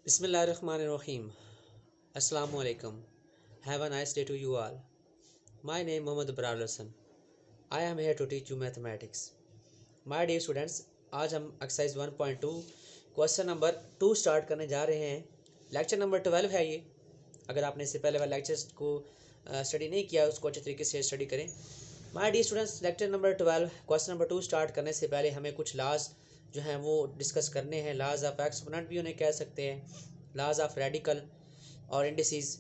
Bismillahirrahmanirrahim. Assalamu alaikum. Have a nice day to you all. My name Mohammad Abrar Hassan. I am here to teach you mathematics. My dear students, आज हम exercise 1.2 question number 2 start करने जा रहे हैं। Lecture number 12 है ये। अगर आपने इससे पहले वाले लेक्चर्स को स्टडी नहीं किया उसको अच्छे तरीके से स्टडी करें। My dear students, lecture number 12 question number 2 start करने से पहले हमें कुछ लाज जो हैं वो डिस्कस करने हैं। लाज ऑफ एक्सपोनेंट भी उन्हें कह सकते हैं, लाज ऑफ रेडिकल और इंडिसेस।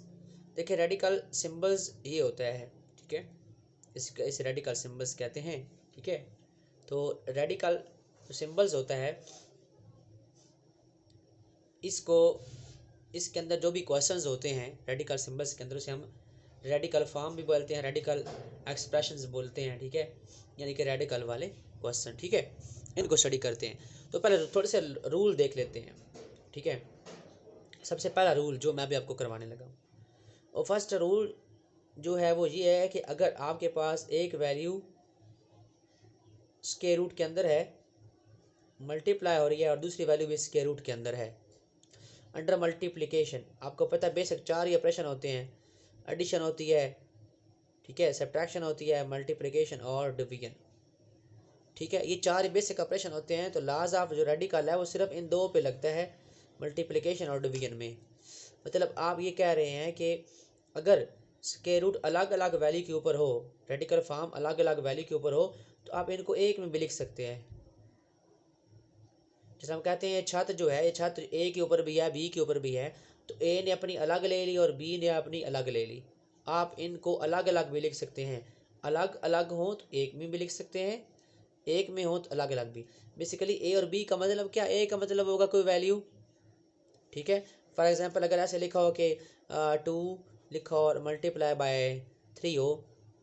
देखिए रेडिकल सिंबल्स ये होता है, ठीक है, इस रेडिकल सिंबल्स कहते हैं, ठीक है। तो रेडिकल सिंबल्स होता है, इसको इसके अंदर जो भी क्वेश्चंस होते हैं रेडिकल सिंबल्स के अंदर उसे हम रेडिकल फॉर्म भी बोलते हैं, रेडिकल एक्सप्रेशंस बोलते हैं, ठीक है, यानी कि रेडिकल वाले क्वेश्चन, ठीक है। इनको स्टडी करते हैं। तो पहले थोड़े से रूल देख लेते हैं, ठीक है। सबसे पहला रूल जो मैं भी आपको करवाने लगा हूँ, और फर्स्ट रूल जो है वो ये है कि अगर आपके पास एक वैल्यू स्क्वायर रूट के अंदर है, मल्टीप्लाई हो रही है, और दूसरी वैल्यू भी स्क्वायर रूट के अंदर है, अंडर मल्टीप्लिकेशन, आपको पता है बेसिक 4 ही ऑपरेशन होते हैं, एडिशन होती है, ठीक है, सब्ट्रैक्शन होती है, मल्टीप्लिकेशन और डिवीजन, ठीक है। ये 4 बेसिक ऑपरेशन होते हैं। तो लाज ऑफ जो रेडिकल है वो सिर्फ इन दो पे लगता है, मल्टीप्लिकेशन और डिवीजन में। मतलब आप ये कह रहे हैं कि अगर स्क्वायर रूट अलग अलग वैल्यू के ऊपर हो, रेडिकल फॉर्म अलग अलग वैल्यू के ऊपर हो, तो आप इनको एक में भी लिख सकते हैं। जैसे हम कहते हैं छत जो है, ये छत ए के ऊपर भी है, बी के ऊपर भी है, तो ए ने अपनी अलग ले ली और बी ने अपनी अलग ले ली। आप इनको अलग अलग भी लिख सकते हैं, अलग अलग हो तो एक में भी लिख सकते हैं, एक में हो तो अलग अलग भी। बेसिकली ए और बी का मतलब क्या, ए का मतलब होगा कोई वैल्यू, ठीक है। फॉर एग्जांपल अगर ऐसे लिखा हो कि 2 लिखा हो और मल्टीप्लाई बाय 3 हो,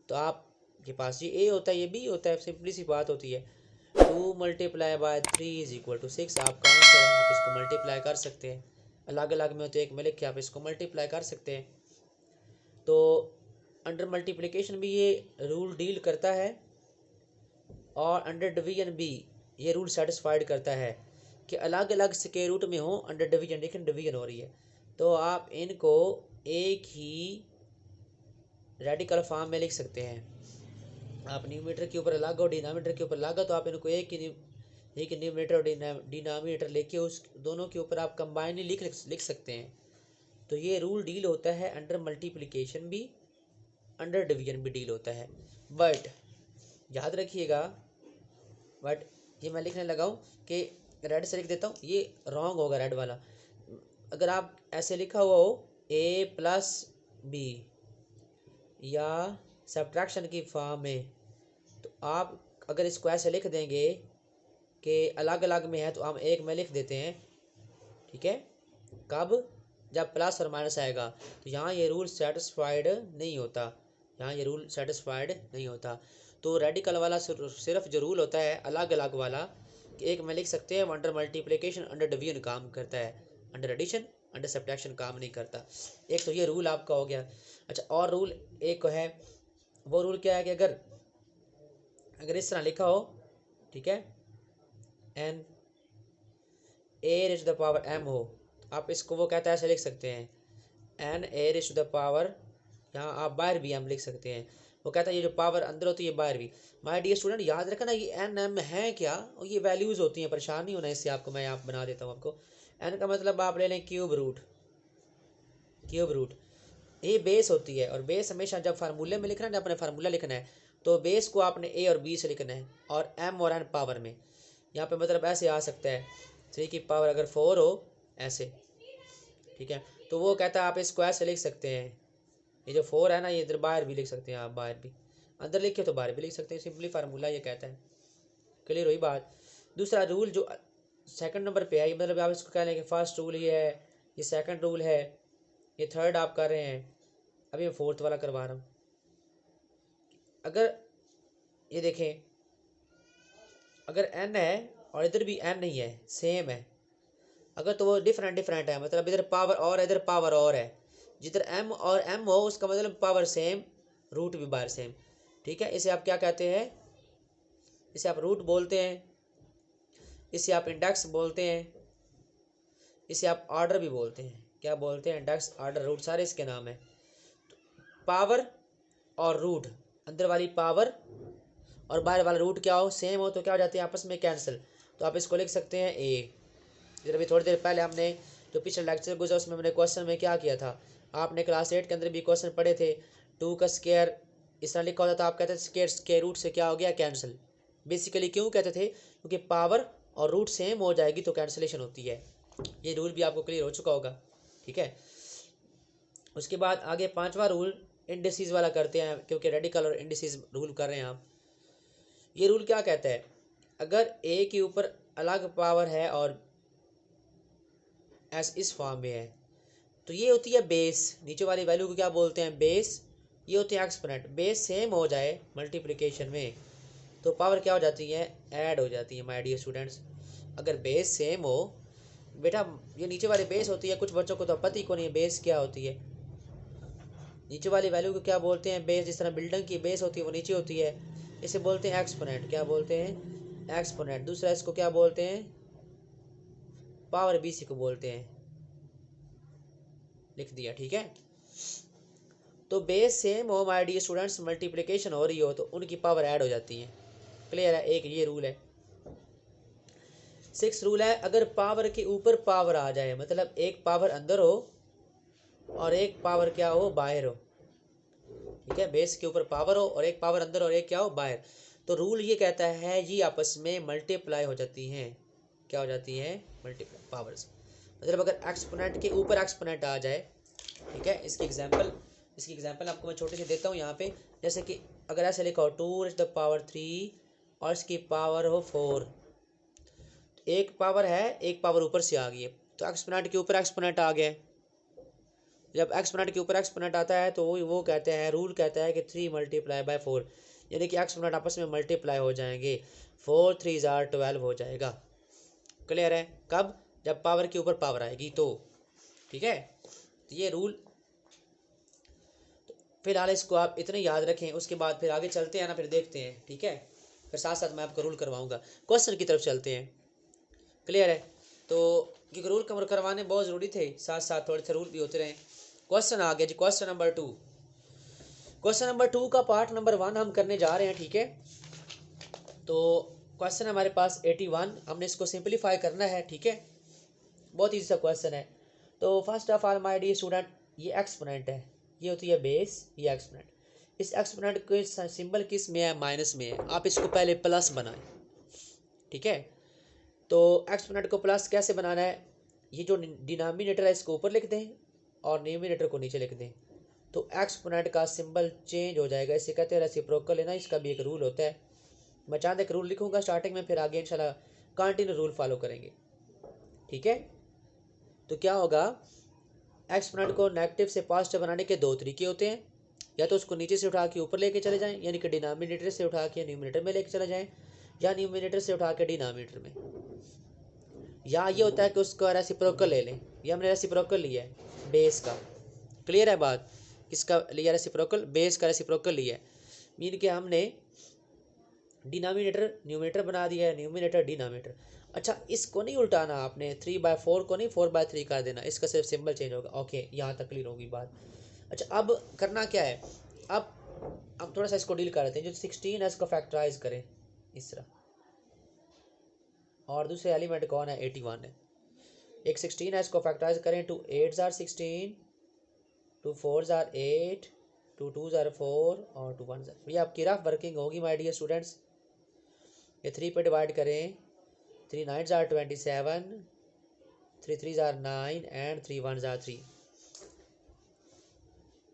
तो आपके पास ये ए होता है, ये बी होता है, सिंपली सी बात होती है। 2 multiply by 3 is equal to 6। आपका आंसर है, आप इसको मल्टीप्लाई कर सकते हैं। अलग अलग में हो तो एक में लिख के आप इसको मल्टीप्लाई कर सकते हैं। तो अंडर मल्टीप्लिकेशन भी ये रूल डील करता है, और अंडर डिवीजन भी ये रूल सेटिस्फाइड करता है कि अलग अलग स्क्वायर रूट में हो अंडर डिवीजन, लेकिन डिवीजन हो रही है, तो आप इनको एक ही रेडिकल फॉर्म में लिख सकते हैं। आप न्यूमरेटर के ऊपर अलग और डिनोमिनेटर के ऊपर अलग, तो आप इनको एक न्यूमरेटर और डिनोमिनेटर लेके उस दोनों के ऊपर आप कंबाइन लिख सकते हैं। तो ये रूल डील होता है अंडर मल्टीप्लिकेशन भी, अंडर डिवीजन भी डील होता है। बट याद रखिएगा, बट ये मैं लिखने लगा हूँ कि रेड से लिख देता हूँ, ये रॉन्ग होगा रेड वाला। अगर आप ऐसे लिखा हुआ हो ए प्लस बी या सब्ट्रैक्शन की फॉर्म में, तो आप अगर इसको ऐसे लिख देंगे कि अलग अलग में है तो हम एक में लिख देते हैं, ठीक है। कब, जब प्लस और माइनस आएगा, तो यहाँ ये रूल सेटिस्फाइड नहीं होता, यहाँ ये रूल सेटिस्फाइड नहीं होता। तो रेडिकल वाला सिर्फ जो रूल होता है अलग अलग वाला, कि एक में लिख सकते हैं, अंडर मल्टीप्लिकेशन अंडर डिवीजन काम करता है, अंडर एडिशन अंडर सब्ट्रैक्शन काम नहीं करता। एक तो ये रूल आपका हो गया। अच्छा, और रूल एक है, वो रूल क्या है कि अगर इस तरह लिखा हो, ठीक है, N A raise to the power M हो, तो आप इसको वो कहता है ऐसे लिख सकते हैं, N A raise to the power, यहाँ आप बाहर भी एम लिख सकते हैं। वो कहता है ये जो पावर अंदर होती है ये बाहर भी। माय डियर स्टूडेंट, याद रखना ये एन एम है क्या, और ये वैल्यूज़ होती हैं, परेशान नहीं होना इससे, आपको मैं यहाँ बना देता हूँ आपको। एन का मतलब आप ले लें क्यूब रूट, क्यूब रूट ये बेस होती है, और बेस हमेशा जब फार्मूले में लिखना है, अपने फार्मूला लिखना है, तो बेस को आपने ए और बी से लिखना है, और एम और एन पावर में। यहाँ पे मतलब ऐसे आ सकता है 3 की पावर अगर 4 हो ऐसे, ठीक है। तो वो कहता है आप इसको ऐसे लिख सकते हैं, ये जो 4 है ना, ये इधर बाहर भी लिख सकते हैं, आप बाहर भी अंदर लिखे तो बाहर भी लिख सकते हैं, सिंपली फार्मूला ये कहता है। क्लियर हुई बात। दूसरा रूल जो सेकंड नंबर पे है, ये मतलब आप इसको कह लें कि फर्स्ट रूल ये है, ये सेकंड रूल है, ये थर्ड आप कर रहे हैं, अभी मैं फोर्थ वाला करवा रहा हूँ। अगर ये देखें, अगर एन है और इधर भी एन नहीं है, सेम है, अगर तो वो डिफरेंट है, मतलब इधर पावर और इधर पावर और है, जिधर एम और एम हो उसका मतलब पावर सेम, रूट भी बाहर सेम, ठीक है। इसे आप क्या कहते हैं, इसे आप रूट बोलते हैं, इसे आप इंडेक्स बोलते हैं, इसे आप ऑर्डर भी बोलते हैं। क्या बोलते हैं? इंडेक्स, ऑर्डर, रूट, सारे इसके नाम है। पावर और रूट, अंदर वाली पावर और बाहर वाला रूट क्या हो, सेम हो तो क्या हो जाते हैं आपस में कैंसिल। तो आप इसको लिख सकते हैं ए। फिर अभी थोड़ी देर पहले हमने जो पिछले लेक्चर गुजरा उसमें हमने क्वेश्चन में क्या किया था, आपने क्लास 8 के अंदर भी क्वेश्चन पढ़े थे, 2 का स्क्वायर इस तरह लिखा होता था, आप कहते थे स्क्वायर रूट से क्या हो गया, कैंसिल। बेसिकली क्यों कहते थे? क्योंकि पावर और रूट सेम हो जाएगी तो कैंसिलेशन होती है। ये रूल भी आपको क्लियर हो चुका होगा, ठीक है। उसके बाद आगे 5वां रूल इंडिसेस वाला करते हैं, क्योंकि रेडिकल और इंडिसेस रूल कर रहे हैं आप। ये रूल क्या कहता है? अगर ए के ऊपर अलग पावर है और एस इस फॉर्म में है तो ये होती है बेस। नीचे वाली वैल्यू को क्या बोलते हैं? बेस। ये होते हैं एक्सपोनेंट। बेस सेम हो जाए मल्टीप्लिकेशन में तो पावर क्या हो जाती है? ऐड हो जाती है माय डियर स्टूडेंट्स। अगर बेस सेम हो, बेटा ये नीचे वाली बेस होती है, कुछ बच्चों को तो पता ही को नहीं है बेस क्या होती है। नीचे वाली वैल्यू को क्या बोलते हैं? बेस। जिस तरह बिल्डिंग की बेस होती है वो नीचे होती है, इसे बोलते हैं एक्सपोनेंट। क्या बोलते हैं? एक्सपोनेंट। दूसरा इसको क्या बोलते हैं? पावर, बीसी को बोलते हैं। लिख दिया, ठीक है। तो बेस सेम हो माय डियर स्टूडेंट्स, मल्टीप्लिकेशन हो रही हो तो उनकी पावर ऐड हो जाती है। क्लियर है? एक ये रूल है। 6 रूल है, अगर पावर के ऊपर पावर आ जाए, मतलब एक पावर अंदर हो और एक पावर क्या हो? बाहर हो, ठीक है। बेस के ऊपर पावर हो और एक पावर अंदर और एक क्या हो? बाहर। तो रूल ये कहता है ये आपस में मल्टीप्लाई हो जाती हैं। क्या हो जाती है? Multiply powers. मतलब अगर एक्सपोनेंट के ऊपर एक्सपोनेंट आ जाए, ठीक है। इसकी एग्जांपल आपको मैं छोटे से देता हूँ यहाँ पे। जैसे कि अगर ऐसे लिखा हो 2⁻³ और इसकी पावर हो 4, एक पावर है, एक पावर ऊपर से आ गई है तो एक्सपोनेंट के ऊपर एक्सपोनेंट आ गया है। जब एक्सपोनेंट के ऊपर एक्सपोनेंट आता है तो वो कहते हैं, रूल कहता है कि 3 × 4, यानी कि एक्सपोनेंट आपस में मल्टीप्लाई हो जाएंगे। 4 3 12 हो जाएगा। क्लियर है? कब? जब पावर के ऊपर पावर आएगी तो, ठीक है। तो ये रूल फिलहाल इसको आप इतने याद रखें, उसके बाद फिर आगे चलते हैं ना, फिर देखते हैं, ठीक है। फिर साथ साथ मैं आपको रूल करवाऊंगा। क्वेश्चन की तरफ चलते हैं। क्लियर है? तो क्योंकि रूल कवर करवाने बहुत ज़रूरी थे, साथ साथ थोड़े से रूल भी होते रहे। क्वेश्चन आ गया जी, क्वेश्चन नंबर 2। क्वेश्चन नंबर 2 का पार्ट नंबर 1 हम करने जा रहे हैं, ठीक है। तो क्वेश्चन हमारे पास 81, हमने इसको सिंपलीफाई करना है, ठीक है। बहुत ईजी सा क्वेश्चन है। तो first of all my dear student, ये एक्सपोनेंट है, ये होती है बेस, ये एक्सपोनेंट। इस एक्सपोनेंट के सिंबल किस में है? माइनस में है। आप इसको पहले प्लस बनाएं, ठीक है। तो एक्सपोनेंट को प्लस कैसे बनाना है? ये जो डिनोमिनेटर है इसको ऊपर लिख दें और न्यूमिनेटर को नीचे लिख दें, तो एक्सपोनेंट का सिंबल चेंज हो जाएगा। इसे कहते हैं रेसिप्रोकल, है ना। इसका भी एक रूल होता है। मैं चांद एक रूल लिखूंगा स्टार्टिंग में, फिर आगे इंशाल्लाह कंटिन्यू रूल फॉलो करेंगे, ठीक है। तो क्या होगा? एक्सपोनेंट को नेगेटिव से पॉजिटिव बनाने के 2 तरीके होते हैं। या तो उसको नीचे से उठा के ऊपर लेके चले जाएं, यानी कि डिनोमिनेटर से उठा के न्यूमिनेटर में लेके चले जाएं, या न्यूमिनेटर से उठा के डिनोमिनेटर में। या ये होता है कि उसका रेसिप्रोकल ले लें। ये हमने रेसिप्रोकल लिया है बेस का। क्लियर है बात? किसका लिया? रेसिप्रोकल, बेस का रेसिप्रोकल लिया है। मीन के हमने डिनोमिनेटर न्यूमिनेटर बना दिया है, न्यूमिनेटर डिनोमिनेटर। अच्छा, इसको नहीं उल्टाना आपने, 3/4 को नहीं 4/3 कर देना, इसका सिर्फ सिंबल चेंज होगा। ओके, यहाँ तक क्लियर होगी बात। अच्छा, अब करना क्या है? अब थोड़ा सा इसको डील कर लेते हैं। जो 16 है इसको फैक्टराइज करें इस तरह, और दूसरे एलिमेंट कौन है? 81 है। एक 16 है, इसको फैक्टराइज करें। 2 8s are 16, 2 4s are 8, 2 2s are 4 और 2 1s are। ये आपकी रफ वर्किंग होगी माय डियर स्टूडेंट्स। ये 3 पे डिवाइड करें, 3 9s are 27, 3 3s are 9 and 3 1s are 3,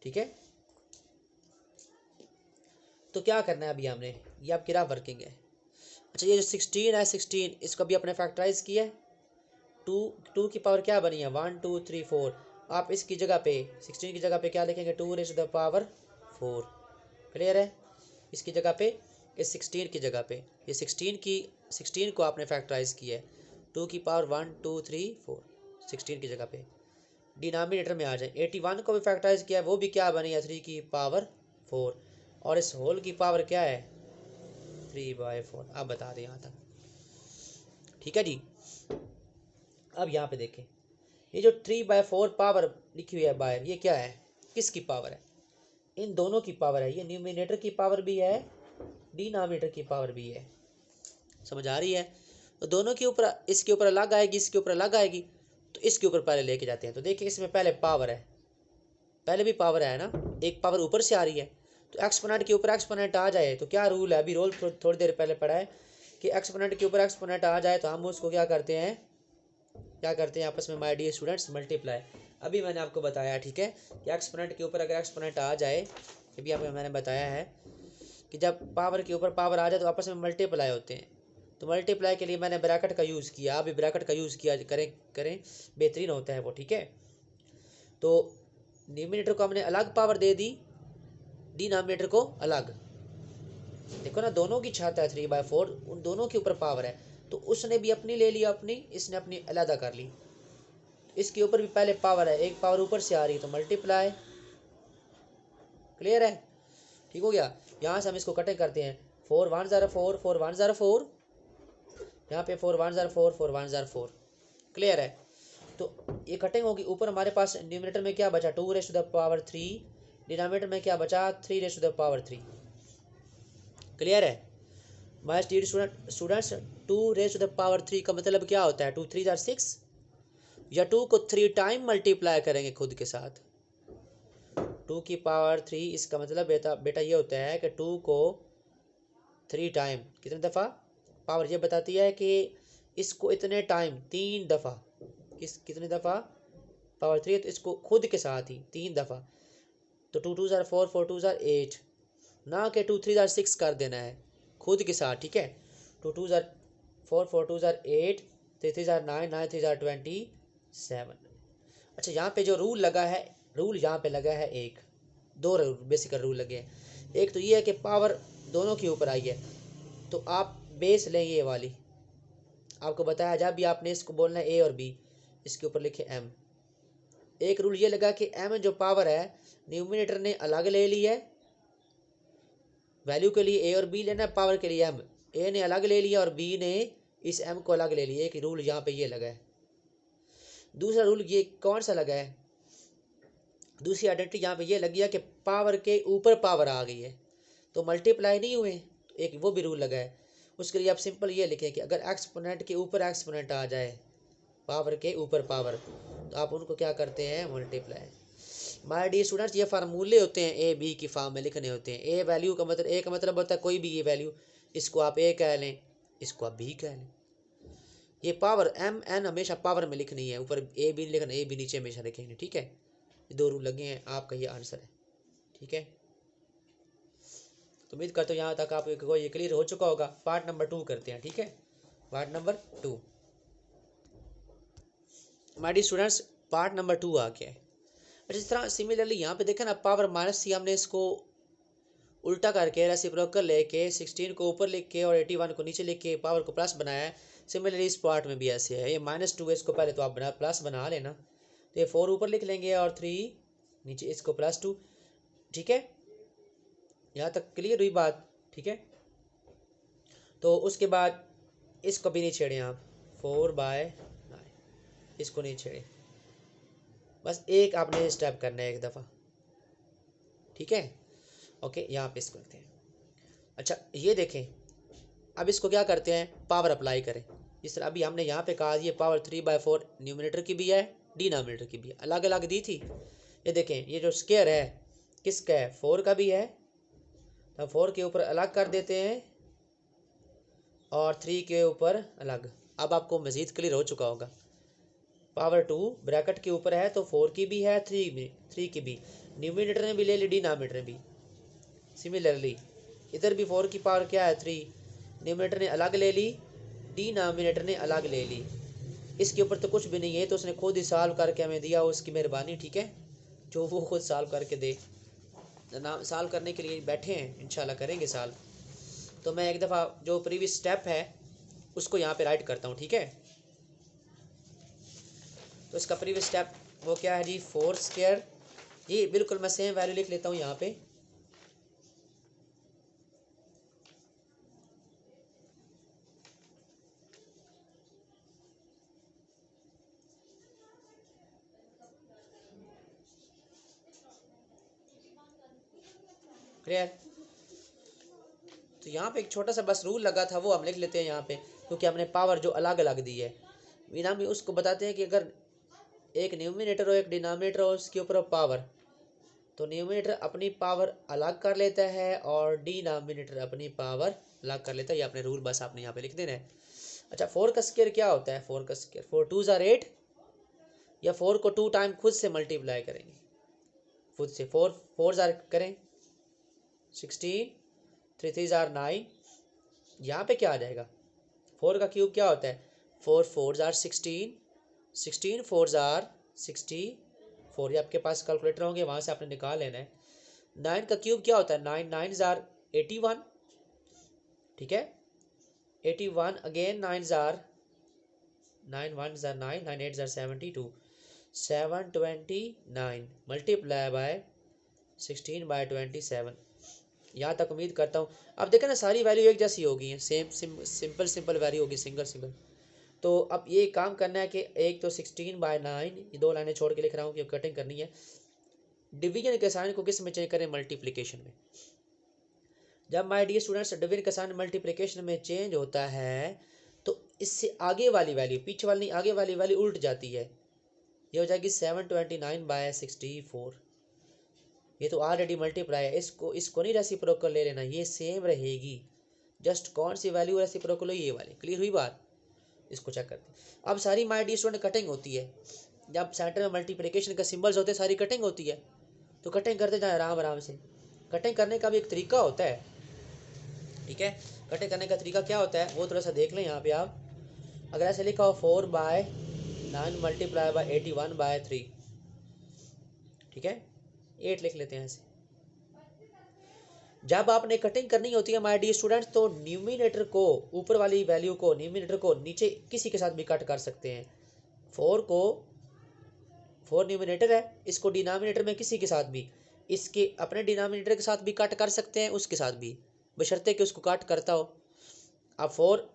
ठीक है। तो क्या करना है अभी हमने? ये आपकी रफ वर्किंग है। अच्छा, ये जो 16 है, 16 इसको भी अपने फैक्टराइज किया है। 2 की पावर क्या बनी है? 1 2 3 4। आप इसकी जगह पे 16 की जगह पे क्या लिखेंगे? 2⁻⁴। क्लियर है? इसकी जगह पे, इस 16 की जगह पे, ये 16 को आपने फैक्टराइज किया है। 2 की पावर 1 2 3 4, 16 की जगह पे। डिनोमिनेटर में आ जाए, 81 को भी फैक्टराइज किया है, वो भी क्या बनी है? 3⁴। और इस होल की पावर क्या है? 3/4। आप बता दें यहाँ तक, ठीक है जी। अब यहाँ पे देखें, ये जो 3/4 पावर लिखी हुई है बाहर, ये क्या है, किसकी पावर है, इन दोनों की पावर है। ये न्यूमिनेटर की पावर भी है, डिनोमिनेटर की पावर भी है। समझ आ रही है। तो दोनों के ऊपर, इसके ऊपर अलग आएगी, इसके ऊपर अलग आएगी, तो इसके ऊपर पहले लेके जाते हैं। तो देखिए इसमें पहले पावर है, पहले भी पावर है ना, एक पावर ऊपर से आ रही है। तो एक्सपोनेंट के ऊपर एक्सपोनेंट आ जाए तो क्या रूल है, अभी रोल थोड़ी देर पहले पढ़ा है कि एक्सपोनेंट के ऊपर एक्सपोनेंट आ जाए तो हम उसको क्या करते हैं, क्या करते हैं आपस में, माय डियर स्टूडेंट्स, मल्टीप्लाई। अभी मैंने आपको बताया, ठीक है, कि एक्सपोनेंट के ऊपर अगर एक्सपोनेंट आ जाए, अभी आपको मैंने बताया है कि जब पावर के ऊपर पावर आ जाए तो आपस में मल्टीप्लाई होते हैं। तो मल्टीप्लाई के लिए मैंने ब्रैकेट का यूज़ किया, अभी ब्रैकेट का यूज़ किया करें करें, बेहतरीन होता है वो, ठीक है। तो न्यूमिनेटर को हमने अलग पावर दे दी, डिनोमिनेटर को अलग। देखो ना, दोनों की छत है 3/4, उन दोनों के ऊपर पावर है, तो उसने भी अपनी ले ली अपनी, इसने अपनी अलहदा कर ली। इसके ऊपर भी पहले पावर है, एक पावर ऊपर से आ रही है तो मल्टीप्लाई। क्लियर है, ठीक हो गया। यहाँ से हम इसको कटिंग करते हैं, 4 1 0 4, 4 1 0 4, यहाँ पे 4 1 0 4, 4 1 0 4। क्लियर है। तो ये कटिंग होगी। ऊपर हमारे पास न्यूमिनेटर में क्या बचा, 2⁻3, डिनोमिनेटर में क्या बचा, 3⁻3। क्लियर है। माय डियर स्टूडेंट्स, 2⁻3 का मतलब क्या होता है, 2 3 6, या 2 को 3 टाइम मल्टीप्लाई करेंगे खुद के साथ, 2 की पावर 3, इसका मतलब बेटा ये होता है कि 2 को 3 टाइम, कितने दफ़ा, पावर ये बताती है कि इसको इतने टाइम, 3 दफ़ा, कितने दफ़ा, पावर 3 है तो इसको खुद के साथ ही 3 दफ़ा। तो 2 2 4, 4 2 8, ना कि 2 3 6 कर देना है, खुद के साथ, ठीक है। 2 2 4, 4 2 8, 3 3 9, 9 3 27। अच्छा, यहाँ पे जो रूल लगा है, रूल यहाँ पे लगा है एक, दो बेसिकल रूल लगे हैं। एक तो ये है कि पावर दोनों के ऊपर आई है, तो आप बेस लें ये वाली, आपको बताया जब भी आपने इसको बोलना है ए और बी, इसके ऊपर लिखे एम। एक रूल ये लगा कि एम जो पावर है, न्यूमिनेटर ने अलग ले ली है, वैल्यू के लिए ए और बी लेना है, पावर के लिए एम, ए ने अलग ले लिया और बी ने इस एम को अलग ले लिया। एक रूल यहाँ पे ये लगा है। दूसरा रूल ये कौन सा लगा है, दूसरी आइडेंटिटी यहाँ पे ये लगी है कि पावर के ऊपर पावर आ गई है तो मल्टीप्लाई नहीं हुए, तो एक वो भी रूल लगा है। उसके लिए आप सिंपल ये लिखें कि अगर एक्सपोनेंट के ऊपर एक्सपोनेंट आ जाए, पावर के ऊपर पावर, तो आप उनको क्या करते हैं, मल्टीप्लाई। माय डियर स्टूडेंट्स, ये फार्मूले होते हैं, ए बी की फॉर्म में लिखने होते हैं। ए वैल्यू का मतलब, ए का मतलब होता है कोई भी ये वैल्यू, इसको आप ए कह लें, इसको आप बी कह लें। ये पावर एम एन हमेशा पावर में लिखनी है, ऊपर ए बी लिखना, ए बी नीचे हमेशा लिखेंगे, ठीक है। ये दो रूल लगे हैं, आपका ये आंसर है, ठीक है। तो उम्मीद करते हो यहाँ तक आपको ये क्लियर हो चुका होगा। पार्ट नंबर 2 करते हैं, ठीक है। Part number 2, my dear students, part number 2 आ गया है। अच्छा, इस तरह सिमिलरली यहाँ पे देखा ना, पावर -c हमने इसको उल्टा करके रेसिप्रोकल लेके 16 को ऊपर लिख के और 81 को नीचे लिख के पावर को प्लस बनाया है। सिमिलरली इस पार्ट में भी ऐसे है। ये -2 है, इसको पहले तो आप प्लस बना लेना, तो ये 4 ऊपर लिख लेंगे और 3 नीचे, इसको +2, ठीक है। यहाँ तक क्लियर हुई बात, ठीक है। तो उसके बाद इसको भी नहीं छेड़े आप, 4/9, इसको नहीं छेड़े, बस एक आपने स्टेप करना है एक दफ़ा, ठीक है। ओके, यहाँ पे इसको करते हैं। अच्छा, ये देखें, अब इसको क्या करते हैं, पावर अप्लाई करें। जिस तरह अभी हमने यहाँ पे कहा, ये पावर 3/4 न्यूमिनेटर की भी है, डिनोमिनेटर की भी है, अलग अलग दी थी। ये देखें, ये जो स्क्वायर है किसका है, 4 का भी है, तो 4 के ऊपर अलग कर देते हैं और 3 के ऊपर अलग। अब आपको मज़ीद क्लियर हो चुका होगा। पावर 2 ब्रैकेट के ऊपर है तो 4 की भी है, 3 की भी, न्यूमिनेटर ने भी ले ली, डिनोमिनेटर ने भी। सिमिलरली इधर भी 4 की पावर क्या है, 3, न्यूमिनेटर ने अलग ले ली, डिनोमिनेटर ने अलग ले ली। इसके ऊपर तो कुछ भी नहीं है, तो उसने खुद ही सॉल्व करके हमें दिया, उसकी मेहरबानी, ठीक है। जो वो खुद सॉल्व करके दे, ना सॉल्व करने के लिए बैठे हैं, इंशाल्लाह करेंगे सॉल्व। तो मैं एक दफ़ा जो प्रीवियस स्टेप है उसको यहाँ पे राइट करता हूँ, ठीक है। तो इसका प्रीवियस स्टेप वो क्या है जी, 4², ये बिल्कुल मैं सेम वैल्यू लिख लेता हूँ यहाँ पे, क्लियर। तो यहाँ पे एक छोटा सा बस रूल लगा था, वो हम लिख लेते हैं यहाँ पे, क्योंकि हमने पावर जो अलग अलग दी है बिना भी उसको बताते हैं कि अगर एक न्यूमिनेटर हो एक डिनोमिनेटर हो उसके ऊपर पावर, तो न्यूमिनेटर अपनी पावर अलग कर लेता है और डिनोमिनेटर अपनी पावर अलग कर लेता है। ये अपने रूल बस आपने यहाँ पे लिख देना है। अच्छा, 4 का स्क्वायर क्या होता है? 4 का स्क्वायर 4 2 ज़ार 8, या 4 को 2 टाइम खुद से मल्टीप्लाई करेंगे, खुद से 4 4 ज़ार करें 16, 3 3 ज़ार 9, यहाँ पे क्या आ जाएगा? 4 का क्यूब क्या होता है? 4 4 ज़ार 16, 16 4 ज़ार 64, ये आपके पास कैलकुलेटर होंगे वहाँ से आपने निकाल लेना है। 9 का क्यूब क्या होता है? 9 9 ज़ार 81, ठीक है, 81 अगेन 9 ज़ार 9 1 ज़ार 9 9 8 ज़ार 72, 729 मल्टीप्लाई बाय 16 बाय 27। यहाँ तक उम्मीद करता हूँ। अब देखें ना, सारी वैल्यू एक जैसी होगी हैं, सिंपल सिंपल वैल्यू होगी, सिंगल सिंगल। तो अब ये काम करना है कि एक तो 16 बाय 9, ये 2 लाइनें छोड़ के लिख रहा हूँ कि कटिंग करनी है। डिवीजन के साइन को किस में चेंज करें? मल्टीप्लिकेशन में। जब माय डियर स्टूडेंट्स डिवीजन का साइन मल्टीप्लिकेशन में चेंज होता है तो इससे आगे वाली वैल्यू, पीछे वाली नहीं, आगे वाली वैल्यू उल्ट जाती है। ये हो जाएगी 729 बाय 64। ये तो ऑलरेडी मल्टीप्लाई है, इसको नहीं रेसिप्रोकल ले लेना, ये सेम रहेगी। जस्ट कौन सी वैल्यू रेसिप्रोकल हो? ये वाली। क्लियर हुई बात? इसको चेक करते हैं। अब सारी माय डियर स्टूडेंट कटिंग होती है, जब सेंटर में मल्टीप्लिकेशन का सिंबल्स होते हैं सारी कटिंग होती है। तो कटिंग करते जाए आराम आराम से। कटिंग करने का भी एक तरीका होता है, ठीक है। कटिंग करने का तरीका क्या होता है वो थोड़ा सा देख लें यहाँ पे आप। अगर ऐसे लिखा हो 4 बाय 9 मल्टीप्लाई बाय 81 बाय 3, ठीक है, 8 लिख लेते हैं ऐसे। जब आपने कटिंग करनी होती है माय डियर स्टूडेंट्स, तो न्यूमिनेटर को, ऊपर वाली वैल्यू को, न्यूमिनेटर को नीचे किसी के साथ भी कट कर सकते हैं। 4 न्यूमिनेटर है, इसको डिनोमिनेटर में किसी के साथ भी, इसके अपने डिनोमिनेटर के साथ भी कट कर सकते हैं, उसके साथ भी, बशर्ते कि उसको कट करता हो। अब 4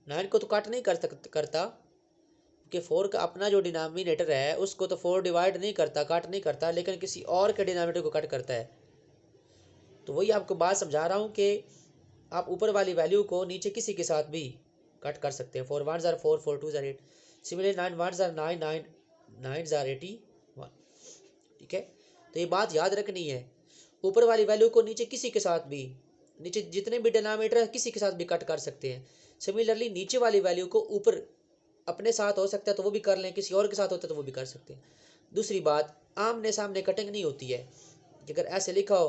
9 को तो कट नहीं करता, कि 4 का अपना जो डिनोमिनेटर है उसको तो 4 डिवाइड नहीं करता, कट नहीं करता, लेकिन किसी और के डिनोमिनेटर को कट करता है। तो वही आपको बात समझा रहा हूँ कि आप ऊपर वाली वैल्यू को नीचे किसी के साथ भी कट कर सकते हैं। 4 1 ज़ार 4 4 2 ज़ार 8, सिमिलरली 9 1 ज़ार 9 9 9 ज़ार 81, ठीक है। तो ये बात याद रखनी है, ऊपर वाली वैल्यू को नीचे किसी के साथ भी, नीचे जितने भी डिनोमिनेटर है किसी के साथ भी कट कर सकते हैं। सिमिलरली नीचे वाली वैल्यू को ऊपर अपने साथ हो सकता है तो वो भी कर लें, किसी और के साथ होता है तो वो भी कर सकते हैं। दूसरी बात, आमने सामने कटिंग नहीं होती है। अगर ऐसे लिखा हो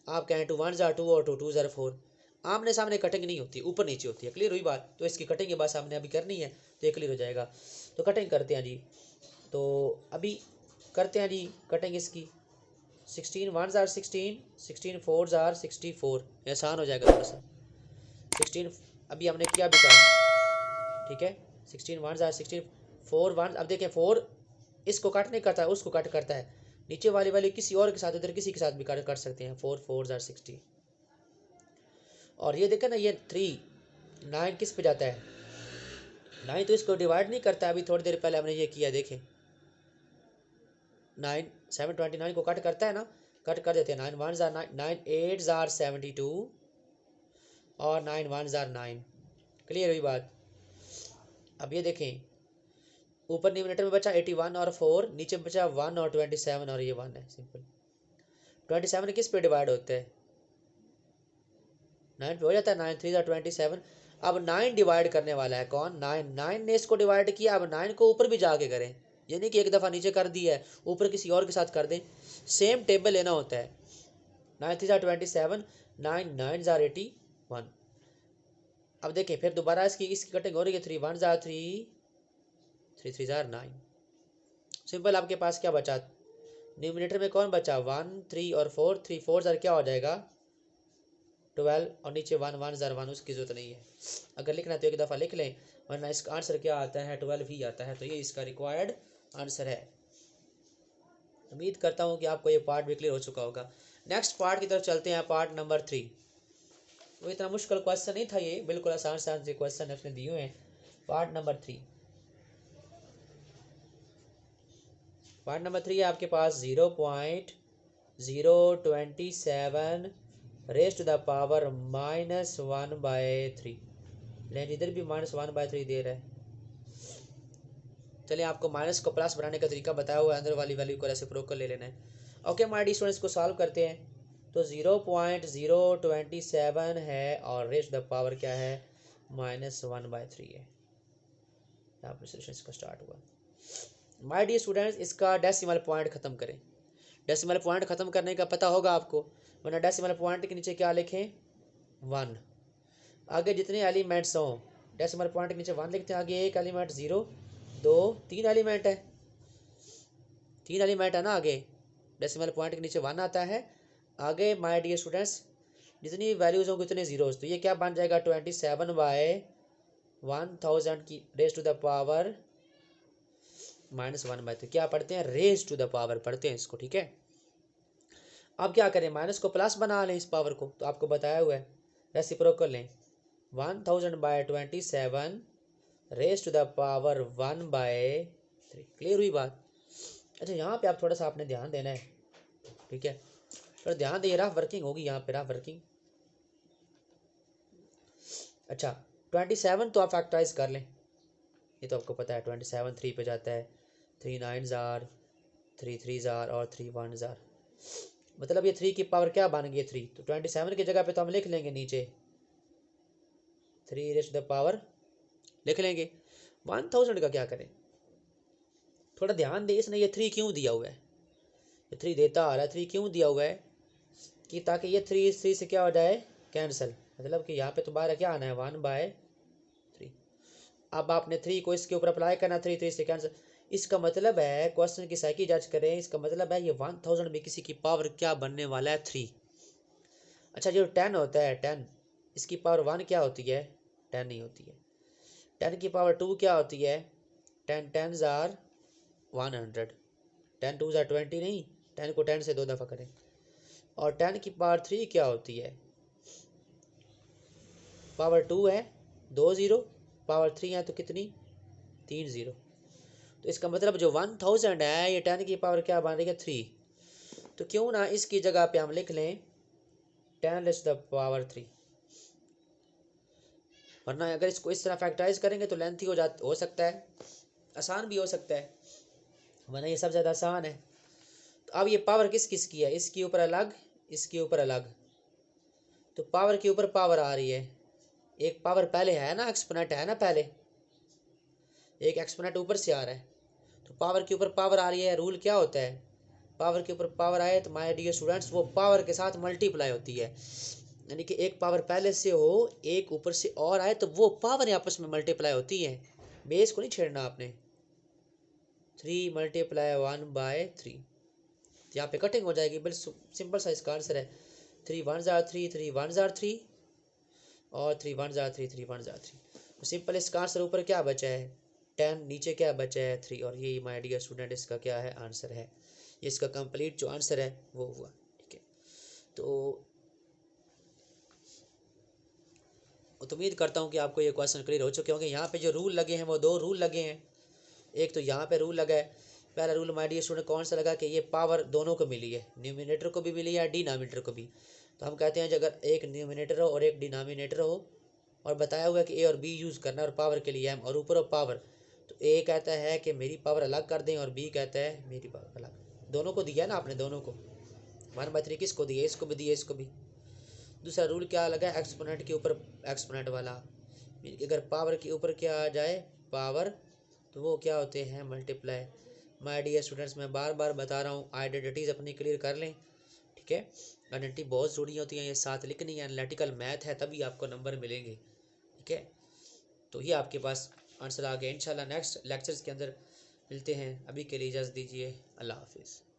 आप कहें 2 1 ज़ार 2 और 2 2 ज़ार 4, आमने सामने कटिंग नहीं होती, ऊपर नीचे होती है। क्लियर हुई बात? तो इसकी कटिंग के बाद सामने अभी करनी है तो ये क्लियर हो जाएगा। तो कटिंग करते हैं जी, तो अभी करते हैं जी कटिंग इसकी। 16 1 ज़ार 16, 16 4 ज़ार 64, ये आसान हो जाएगा थोड़ा सा। 16 अभी हमने किया भी था, ठीक है। 16 1 ज़ार 16, 4 1, अब देखें 4 इसको कट नहीं करता है, उसको कट करता है। नीचे वाली वाली किसी और के साथ, इधर किसी के साथ भी कट कर सकते हैं। 4 4 ज़ार 60। और ये देखें ना, ये 3 9 किस पे जाता है? 9 तो इसको डिवाइड नहीं करता है। अभी थोड़ी देर पहले हमने ये किया, देखें 9 729 को कट करता है ना, कट कर देते हैं। 9 1 ज़ार 9 9 8 ज़ार 72 और 9 1 ज़ार 9। क्लियर हुई बात? अब ये देखें, ऊपर न्यूमिनेटर में बचा 81 और 4, नीचे बचा 1 और 27, और ये 1 है। सिंपल 27 किस पे डिवाइड होता है? 9 पे हो जाता है। 9 3 ज़ार 27। अब 9 डिवाइड करने वाला है कौन? 9 9 ने इसको डिवाइड किया। अब 9 को ऊपर भी जाके करें, ये नहीं कि एक दफ़ा नीचे कर दी है ऊपर किसी और के साथ कर दें। सेम टेबल लेना होता है। 9 3 ज़ार 27, 9 9 ज़ार 81। अब देखें फिर दोबारा इसकी कटिंग हो रही है। 3 1 ज़ार 3, 3 3 ज़ार 9। सिंपल आपके पास क्या बचा? न्यूमिनेटर में कौन बचा? 1 3 और 4, 3 4 ज़ार क्या हो जाएगा? 12, और नीचे 1 1 ज़ार 1, उसकी जरूरत नहीं है। अगर लिखना तो एक दफ़ा लिख लें, वरना इसका आंसर क्या आता है? 12 ही आता है। तो ये इसका रिक्वायर्ड आंसर है। उम्मीद करता हूँ कि आपको ये पार्ट भी क्लियर हो चुका होगा। नेक्स्ट पार्ट की तरफ चलते हैं, पार्ट नंबर 3। वो इतना मुश्किल क्वेश्चन नहीं था, ये बिल्कुल आसान आसान से क्वेश्चन अपने दिए हुए हैं। पार्ट नंबर 3, पॉइंट नंबर 3 है आपके पास 0.027 रेज टू द पावर -1/3। लेकिन इधर भी -1/3 दे रहा है। चलिए आपको माइनस को प्लस बनाने का तरीका बताया हुआ है, अंदर वाली वैल्यू को रेसिप्रोकल ले लेना है। ओके माय डियर स्टूडेंट्स, को सॉल्व करते हैं। तो 0.027 है और रेज द पावर क्या है, -1/3 है। यहाँ पर सोल्यूशन इसका स्टार्ट हुआ। माय डियर स्टूडेंट्स, इसका डेसिमल पॉइंट खत्म करें। डेसिमल पॉइंट खत्म करने का पता होगा आपको, वरना डेसिमल पॉइंट के नीचे क्या लिखें, 1। आगे जितने एलिमेंट्स हों डेसिमल पॉइंट के नीचे 1 लिखते हैं। आगे एक एलिमेंट 0, 2, 3 एलिमेंट है, 3 एलिमेंट है ना। आगे डेसिमल पॉइंट के नीचे 1 आता है। आगे माय डियर स्टूडेंट्स जितनी वैल्यूज होंगी उतने जीरोज, तो ये क्या बन जाएगा, 27/1000 की रेज टू द पावर -1/3। क्या पढ़ते हैं, रेज टू द पावर पढ़ते हैं इसको, ठीक है। अब क्या करें, माइनस को प्लस बना लें इस पावर को, तो आपको बताया हुआ है रेसिप्रोकल लें। 1000/27 raise to the power 1/3। Clear हुई बात। अच्छा यहाँ पे आप थोड़ा सा आपने ध्यान देना है, ठीक है। थोड़ा ध्यान दें, रफ वर्किंग होगी यहाँ पे, रफ वर्किंग। अच्छा 27 तो आप फैक्टराइज कर लें, ये तो आपको पता है। 27 3 पे जाता है, 3 9s are, 3 3s are और 3 1s are। मतलब ये 3 की पावर क्या बन गई है, 3। तो 27 की जगह पे तो हम लिख लेंगे नीचे 3 रेज़ टू द पावर लिख लेंगे। 1000 का क्या करें, थोड़ा ध्यान दे, इसने ये 3 क्यों दिया हुआ है, ये 3 देता आ रहा है। 3 क्यों दिया हुआ है कि ताकि ये 3 से क्या हो जाए, कैंसिल। मतलब कि यहाँ पे दोबारा क्या आना है, 1/3। अब आपने 3 को इसके ऊपर अप्लाई करना, 3 से कैंसिल। इसका मतलब है, क्वेश्चन की साइकी जज करें, इसका मतलब है ये 1000 में किसी की पावर क्या बनने वाला है, 3। अच्छा जो 10 होता है, 10 इसकी पावर 1 क्या होती है, 10 नहीं होती है। 10 की पावर 2 क्या होती है, 10 10s are 100, 10 2s are 20 नहीं, 10 को 10 से 2 दफ़ा करें। और 10 की पावर 3 क्या होती है, पावर 2 है 2 0, पावर 3 है तो कितनी, 3 0। तो इसका मतलब जो 1000 है ये 10 की पावर क्या बन रही है, 3। तो क्यों ना इसकी जगह पे हम लिख लें 10 रेज़ टू द पावर 3। वरना अगर इसको इस तरह फैक्टराइज करेंगे तो लेंथी हो सकता है, आसान भी हो सकता है, वरना ये सबसे ज़्यादा आसान है। तो अब ये पावर किस किस की है, इसके ऊपर अलग, इसके ऊपर अलग। तो पावर के ऊपर पावर आ रही है, एक पावर पहले है ना, एक्सपोनेंट है ना, पहले एक एक्सपोनेंट ऊपर से आ रहा है। तो पावर के ऊपर पावर आ रही है, रूल क्या होता है, पावर के ऊपर पावर आए तो माय डियर स्टूडेंट्स वो पावर के साथ मल्टीप्लाई होती है। यानी कि एक पावर पहले से हो, एक ऊपर से और आए, तो वो पावर आपस में मल्टीप्लाई होती है। बेस को नहीं छेड़ना आपने। 3 × 1/3, यहाँ पे कटिंग हो जाएगी, बिल्कुल सिंपल सा इसका आंसर है। 3 1s are 3, 3 1s are 3 और 3 1s are 3, 3 1s are 3। तो सिंपल इसका आंसर ऊपर क्या बचा है, 10, नीचे क्या बचा है, 3। और ये माय डियर स्टूडेंट इसका क्या है, आंसर है। ये इसका कंप्लीट जो आंसर है वो हुआ, ठीक है। तो उम्मीद करता हूँ कि आपको ये क्वेश्चन क्लियर हो चुके होंगे। यहाँ पे जो रूल लगे हैं वो 2 रूल लगे हैं। एक तो यहाँ पे रूल लगा है, पहला रूल माय डियर स्टूडेंट कौन सा लगा कि ये पावर दोनों को मिली है, न्यूमिनेटर को भी मिली है, डिनोमिनेटर को भी। तो हम कहते हैं कि अगर एक न्यूमिनेटर हो और एक डिनोमिनेटर हो और बताया हुआ है कि ए और बी यूज़ करना और पावर के लिए एम और ऊपर और पावर, तो ए कहता है कि मेरी पावर अलग कर दें और बी कहता है मेरी पावर अलग। दोनों को दिया ना आपने, दोनों को 1/3 किसको दिए, इसको भी दिए, इसको भी। दूसरा रूल क्या लगा है, एक्सपोनेंट के ऊपर एक्सपोनेंट वाला। अगर पावर के ऊपर क्या आ जाए, पावर, तो वो क्या होते हैं, मल्टीप्लाई। माय डियर स्टूडेंट्स मैं बार बार बता रहा हूँ, आइडेंटिटीज़ अपनी क्लियर कर लें, ठीक है। आइडेंटिटी बहुत ज़रूरी होती है, ये साथ लिखनी है, एनालिटिकल मैथ है, तभी आपको नंबर मिलेंगे, ठीक है। तो ये आपके पास आंसर आ गया। इंशाल्लाह नेक्स्ट लेक्चर्स के अंदर मिलते हैं, अभी के लिए इजाज़त दीजिए, अल्लाह हाफिज़।